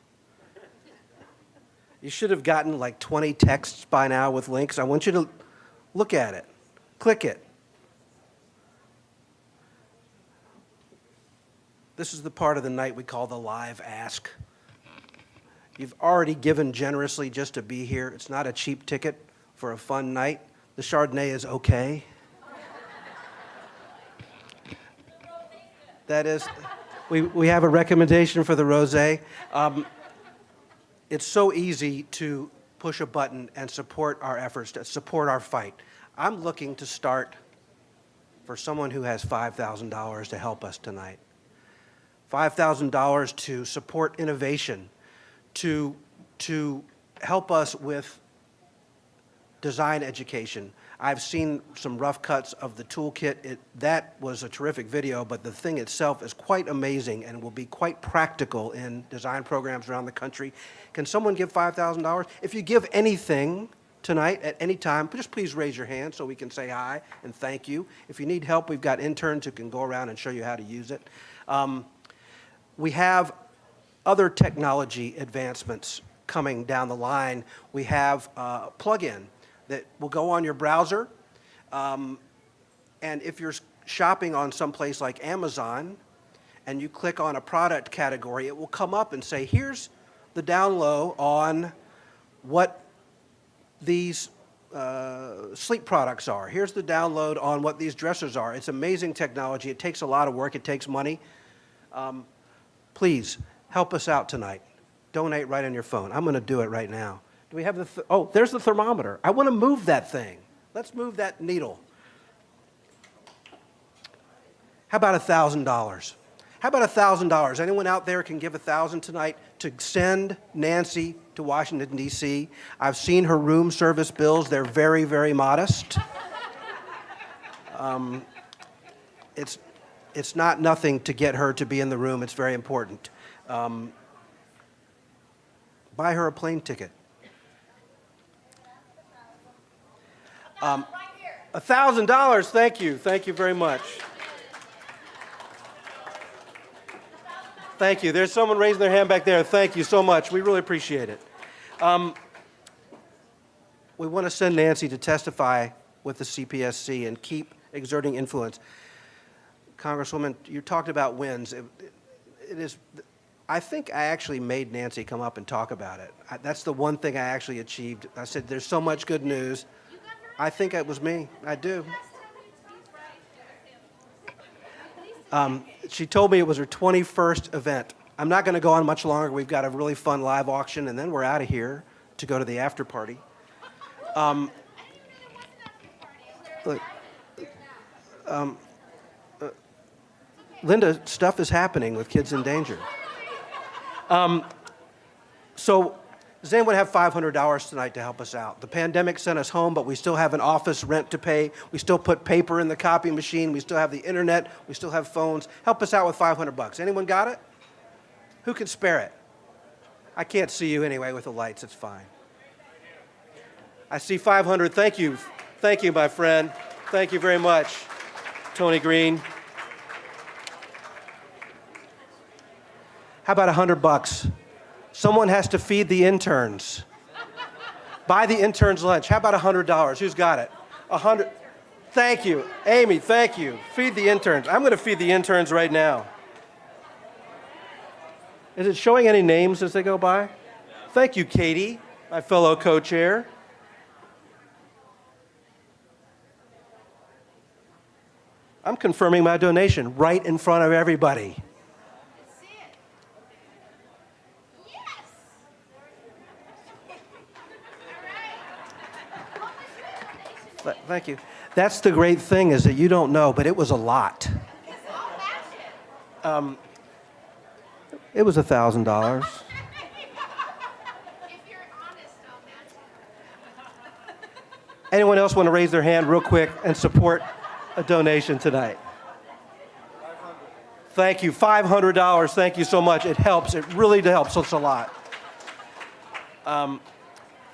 You should have gotten like 20 texts by now with links. I want you to look at it, click it. This is the part of the night we call the live ask. You've already given generously just to be here. It's not a cheap ticket for a fun night. The Chardonnay is okay. That is, we have a recommendation for the rosé. It's so easy to push a button and support our efforts, to support our fight. I'm looking to start for someone who has $5,000 to help us tonight. $5,000 to support innovation, to help us with design education. I've seen some rough cuts of the toolkit. That was a terrific video, but the thing itself is quite amazing and will be quite practical in design programs around the country. Can someone give $5,000? If you give anything tonight at any time, just please raise your hand so we can say hi and thank you. If you need help, we've got interns who can go around and show you how to use it. We have other technology advancements coming down the line. We have a plugin that will go on your browser. And if you're shopping on some place like Amazon and you click on a product category, it will come up and say, here's the down low on what these sleep products are. Here's the download on what these dressers are. It's amazing technology. It takes a lot of work. It takes money. Please help us out tonight. Donate right on your phone. I'm going to do it right now. Do we have the, oh, there's the thermometer. I want to move that thing. Let's move that needle. How about $1,000? How about $1,000? Anyone out there can give $1,000 tonight to send Nancy to Washington, D.C.? I've seen her room service bills. They're very, very modest. It's not nothing to get her to be in the room. It's very important. Buy her a plane ticket. $1,000, thank you very much. Thank you. There's someone raising their hand back there. Thank you so much. We really appreciate it. We want to send Nancy to testify with the CPSC and keep exerting influence. Congresswoman, you talked about wins. It is, I think I actually made Nancy come up and talk about it. That's the one thing I actually achieved. I said, there's so much good news. I think it was me. I do. She told me it was her 21st event. I'm not going to go on much longer. We've got a really fun live auction, and then we're out of here to go to the after party. Look, Linda, stuff is happening with Kids in Danger. So does anyone have $500 tonight to help us out? The pandemic sent us home, but we still have an office rent to pay. We still put paper in the copy machine. We still have the internet. We still have phones. Help us out with $500. Anyone got it? Who can spare it? I can't see you anyway with the lights. It's fine. I see 500. Thank you. Thank you, my friend. Thank you very much, Tony Green. How about $100? Someone has to feed the interns. Buy the interns lunch. How about $100? Who's got it? 100. Thank you. Amy, thank you. Feed the interns. I'm going to feed the interns right now. Is it showing any names as they go by? Thank you, Katie, my fellow co-chair. I'm confirming my donation right in front of everybody. Thank you. That's the great thing is that you don't know, but it was a lot. It was $1,000. Anyone else want to raise their hand real quick and support a donation tonight? Thank you. $500. Thank you so much. It helps. It really helps us a lot.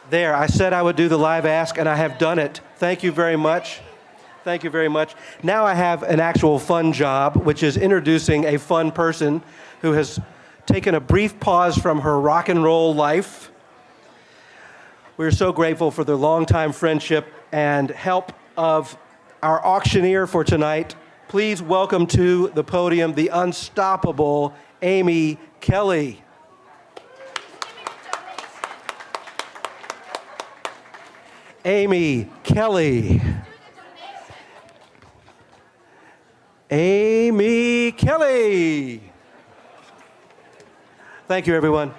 There, I said I would do the live ask, and I have done it. Thank you very much. Thank you very much. Now I have an actual fun job, which is introducing a fun person who has taken a brief pause from her rock and roll life. We're so grateful for the longtime friendship and help of our auctioneer for tonight. Please welcome to the podium the unstoppable Amy Kelly. Amy Kelly. Amy Kelly. Thank you, everyone.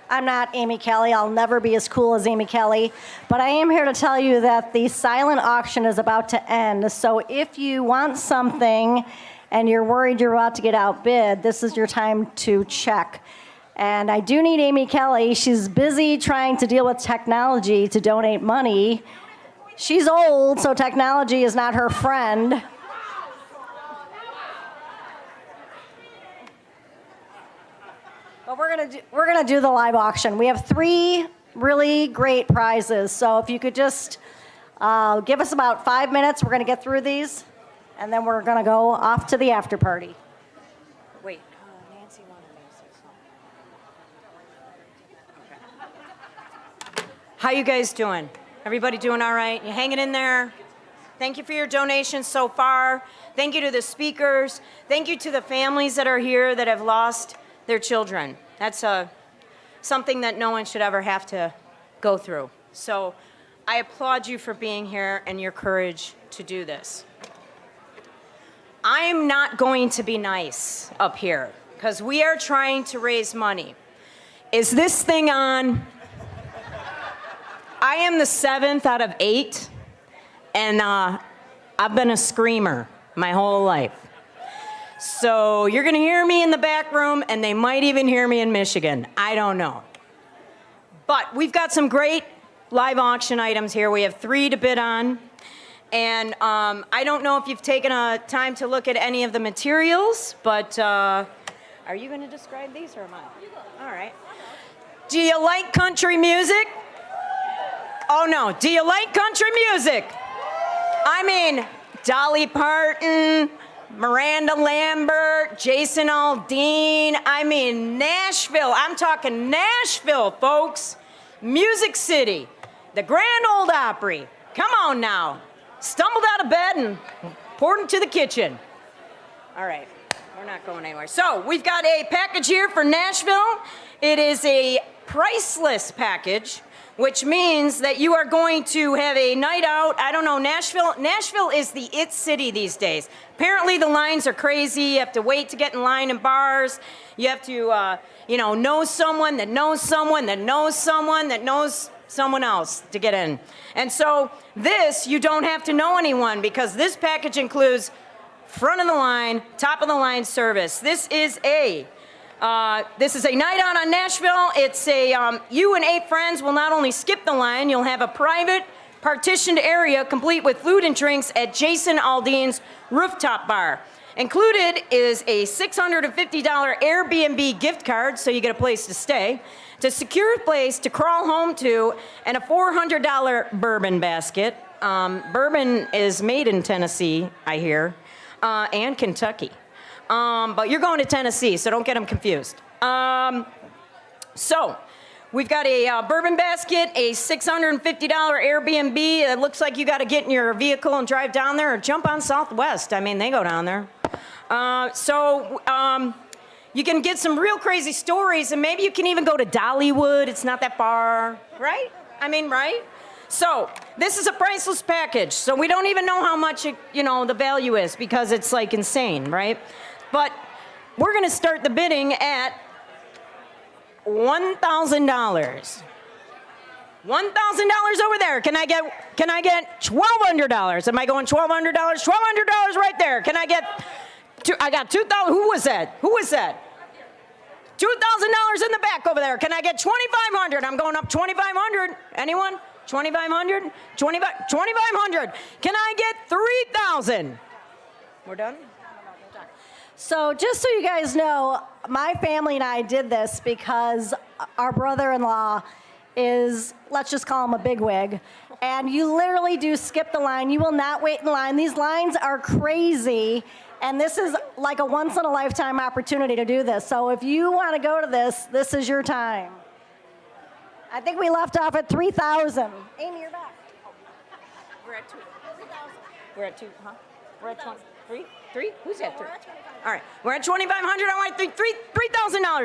I'm not Amy Kelly. I'll never be as cool as Amy Kelly. But I am here to tell you that the silent auction is about to end. So if you want something and you're worried you're about to get outbid, this is your time to check. And I do need Amy Kelly. She's busy trying to deal with technology to donate money. She's old, so technology is not her friend. But we're gonna do the live auction. We have 3 really great prizes. So if you could just give us about 5 minutes, we're gonna get through these, and then we're gonna go off to the after party. Wait, Nancy wanted me to say something. How you guys doing? Everybody doing all right? You hanging in there? Thank you for your donations so far. Thank you to the speakers. Thank you to the families that are here that have lost their children. That's something that no one should ever have to go through. So I applaud you for being here and your courage to do this. I am not going to be nice up here because we are trying to raise money. Is this thing on? I am the 7th out of 8, and I've been a screamer my whole life. So you're gonna hear me in the back room, and they might even hear me in Michigan. I don't know. But we've got some great live auction items here. We have 3 to bid on. And I don't know if you've taken time to look at any of the materials, but are you gonna describe these or am I? All right. Do you like country music? Oh no, do you like country music? I mean, Dolly Parton, Miranda Lambert, Jason Aldean. I mean, Nashville. I'm talking Nashville, folks. Music City, the Grand Ole Opry. Come on now. Stumbled out of bed and poured into the kitchen. All right, we're not going anywhere. So we've got a package here for Nashville. It is a priceless package, which means that you are going to have a night out. I don't know, Nashville is the it city these days. Apparently the lines are crazy. You have to wait to get in line in bars. You have to, know someone that knows someone that knows someone that knows someone else to get in. And so this, you don't have to know anyone because this package includes front of the line, top of the line service. This is a night out on Nashville. It's you and 8 friends will not only skip the line, you'll have a private partitioned area complete with food and drinks at Jason Aldean's rooftop bar. Included is a $650 Airbnb gift card, so you get a place to stay, to secure place to crawl home to, and a $400 bourbon basket. Bourbon is made in Tennessee, I hear, and Kentucky. But you're going to Tennessee, so don't get them confused. So we've got a bourbon basket, a $650 Airbnb. It looks like you got to get in your vehicle and drive down there or jump on Southwest. I mean, they go down there. You can get some real crazy stories, and maybe you can even go to Dollywood. It's not that far, right? I mean, right? So this is a priceless package, so we don't even know how much the value is because it's like insane, right? But we're going to start the bidding at $1,000. $1,000 over there. Can I get $1,200? Am I going $1,200? $1,200 right there. Can I get? I got $2,000. Who was that? $2,000 in the back over there. Can I get $2,500? I'm going up $2,500. Anyone? $2,500? $2,500. Can I get $3,000? We're done? So just so you guys know, my family and I did this because our brother-in-law is, let's just call him a bigwig, and you literally do skip the line. You will not wait in line. These lines are crazy, and this is like a once-in-a-lifetime opportunity to do this. So if you want to go to this, this is your time. I think we left off at 3,000. Amy, you're back. We're at 2. We're at 2, huh? We're at 20. 3? Who's at 3? All right, we're at $2,500. I want $3,000.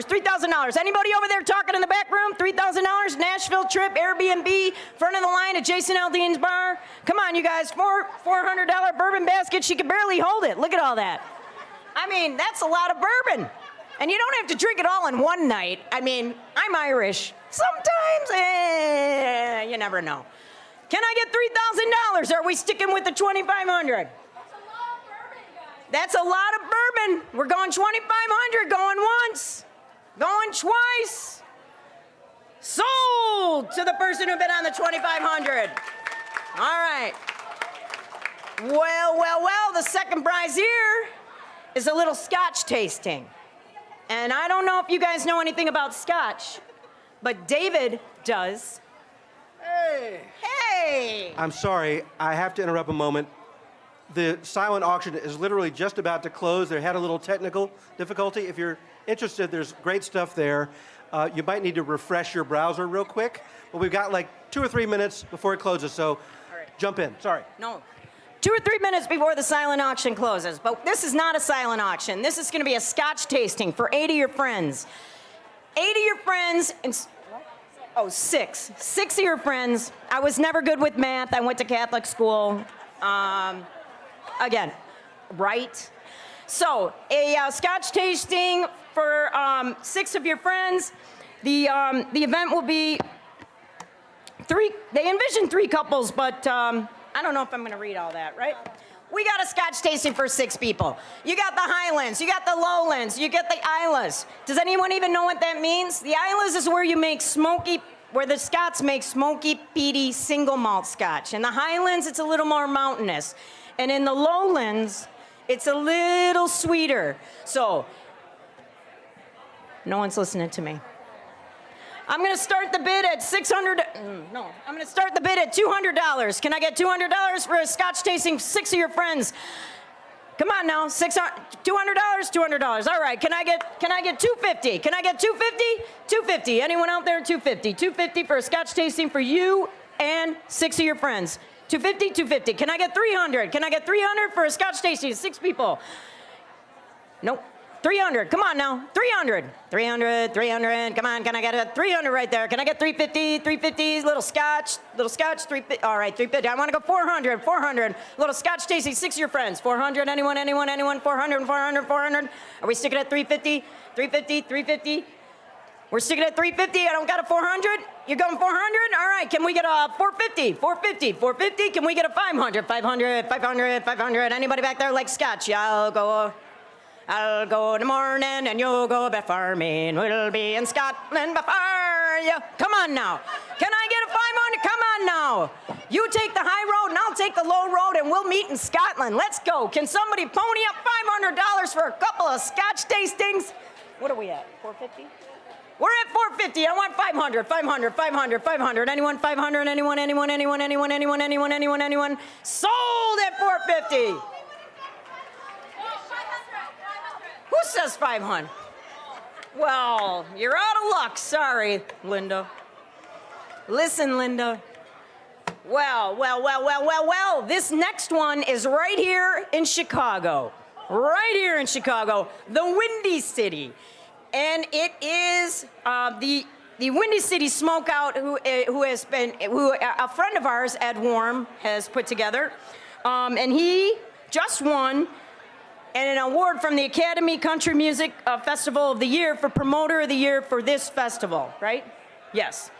$3,000. Anybody over there talking in the back room? $3,000. Nashville trip, Airbnb, front of the line at Jason Aldean's bar. Come on, you guys. $400 bourbon basket. She can barely hold it. Look at all that. I mean, that's a lot of bourbon. And you don't have to drink it all in one night. I mean, I'm Irish. Sometimes, you never know. Can I get $3,000? Are we sticking with the $2,500? That's a lot of bourbon. We're going $2,500, going once, going twice. Sold to the person who bid on the $2,500. All right. Well, the second prize here is a little scotch tasting. And I don't know if you guys know anything about scotch, but David does. Hey! I'm sorry, I have to interrupt a moment. The silent auction is literally just about to close. They had a little technical difficulty. If you're interested, there's great stuff there. You might need to refresh your browser real quick, but we've got like 2 or 3 minutes before it closes, so jump in. Sorry. No. 2 or 3 minutes before the silent auction closes, but this is not a silent auction. This is going to be a scotch tasting for 8 of your friends. 8 of your friends, and 6. 6 of your friends. I was never good with math. I went to Catholic school. Again, right? So, a scotch tasting for 6 of your friends. The event will be 3. They envision 3 couples, but I don't know if I'm going to read all that, right? We got a scotch tasting for 6 people. You got the Highlands, you got the Lowlands, you get the Islas. Does anyone even know what that means? The Islas is where you make where the Scots make smoky, peaty, single malt scotch. In the Highlands, it's a little more mountainous. And in the Lowlands, it's a little sweeter. So, no one's listening to me. I'm going to start the bid at $600. I'm going to start the bid at $200. Can I get $200 for a Scotch tasting for 6 of your friends? Come on now, $200, $200. All right, can I get $250? Can I get $250? $250. Anyone out there? $250. $250 for a Scotch tasting for you and 6 of your friends. $250, $250. Can I get $300? Can I get $300 for a Scotch tasting? 6 people. Nope. $300. Come on now. $300. $300. Come on. Can I get a $300 right there? Can I get $350? $350. Little Scotch. $350. All right. $350. I want to go $400. $400. Little Scotch tasting. 6 of your friends. $400. Anyone? $400. $400. Are we sticking at $350? $350. $350. We're sticking at $350. I don't got a $400. You're going $400. All right. Can we get a $450? $450. $450. Can we get a $500? $500. $500. $500. Anybody back there like Scotch? Yeah, I'll go in the morning and you'll go before me, and we'll be in Scotland before you. Come on now. Can I get a $500? Come on now. You take the high road and I'll take the low road and we'll meet in Scotland. Let's go. Can somebody pony up $500 for a couple of Scotch tastings? What are we at? 450? We're at 450. I want 500. 500. 500. 500. Anyone? 500. Anyone? Sold at 450. Who says 500? Well, you're out of luck. Sorry, Linda. Listen, Linda. Well. This next one is right here in Chicago. Right here in Chicago, the Windy City. And it is the Windy City Smokeout, who a friend of ours, Ed Warm, has put together. And he just won an award from the Academy Country Music Festival of the Year for Promoter of the Year for this festival, right? Yes.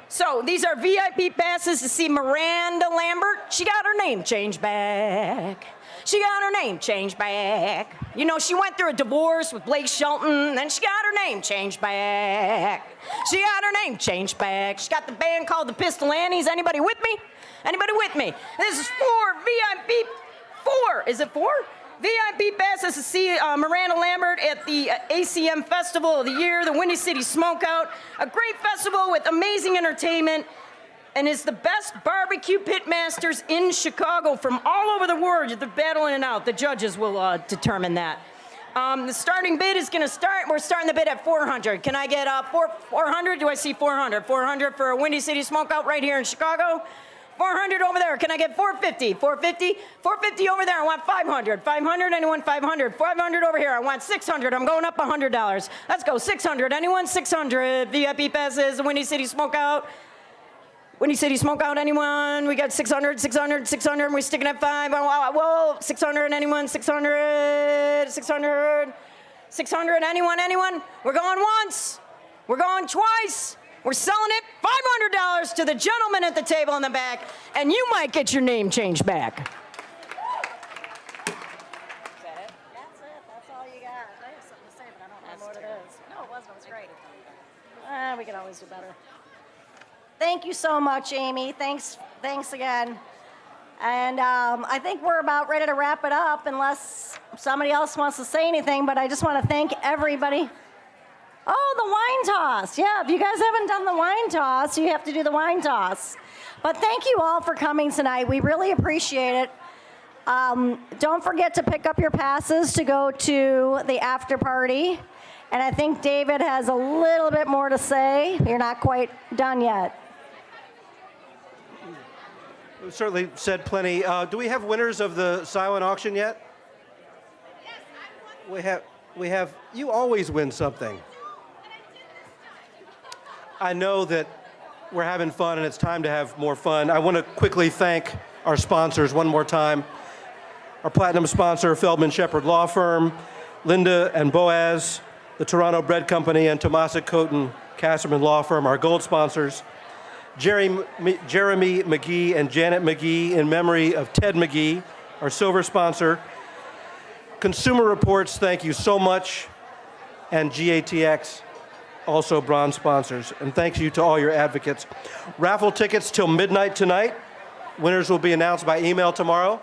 So these are VIP passes to see Miranda Lambert. She got her name changed back. She got her name changed back. You know, she went through a divorce with Blake Shelton, then she got her name changed back. She got her name changed back. She's got the band called the Pistol Annies. Anybody with me? Anybody with me? This is 4 VIP. 4. Is it 4? VIP passes to see Miranda Lambert at the ACM Festival of the Year, the Windy City Smokeout. A great festival with amazing entertainment, and is the best barbecue pit masters in Chicago from all over the world. They're battling it out. The judges will determine that. The starting bid is going to start. We're starting the bid at 400. Can I get 400? Do I see 400? 400 for a Windy City Smokeout right here in Chicago. 400 over there. Can I get 450? 450? 450 over there. I want 500. 500? Anyone? 500. 500 over here. I want 600. I'm going up $100. Let's go. 600. Anyone? 600. VIP passes. The Windy City Smokeout. Windy City Smokeout. Anyone? We got 600. 600. 600. We're sticking at 5. Whoa. 600. Anyone? 600. 600. 600. Anyone? We're going once. We're going twice. We're selling it $500 to the gentleman at the table in the back, and you might get your name changed back. Is that it? That's it. That's all you got. I have something to say, but I don't remember what it is. No, it wasn't. It was great. We can always do better. Thank you so much, Amy. Thanks again. And I think we're about ready to wrap it up, unless somebody else wants to say anything, but I just want to thank everybody. Oh, the wine toss. Yeah, if you guys haven't done the wine toss, you have to do the wine toss. But thank you all for coming tonight. We really appreciate it. Don't forget to pick up your passes to go to the after party. And I think David has a little bit more to say. You're not quite done yet. We've certainly said plenty. Do we have winners of the silent auction yet? Yes, we have. You always win something. I know that we're having fun and it's time to have more fun. I want to quickly thank our sponsors one more time. Our platinum sponsor, Feldman Shepherd Law Firm, Linda and Boaz, the Toronto Bread Company, and Tomasa Coton Casserman Law Firm, our gold sponsors. Jeremy McGee and Janet McGee in memory of Ted McGee, our silver sponsor. Consumer Reports, thank you so much. And GATX, also bronze sponsors. And thank you to all your advocates. Raffle tickets till midnight tonight. Winners will be announced by email tomorrow.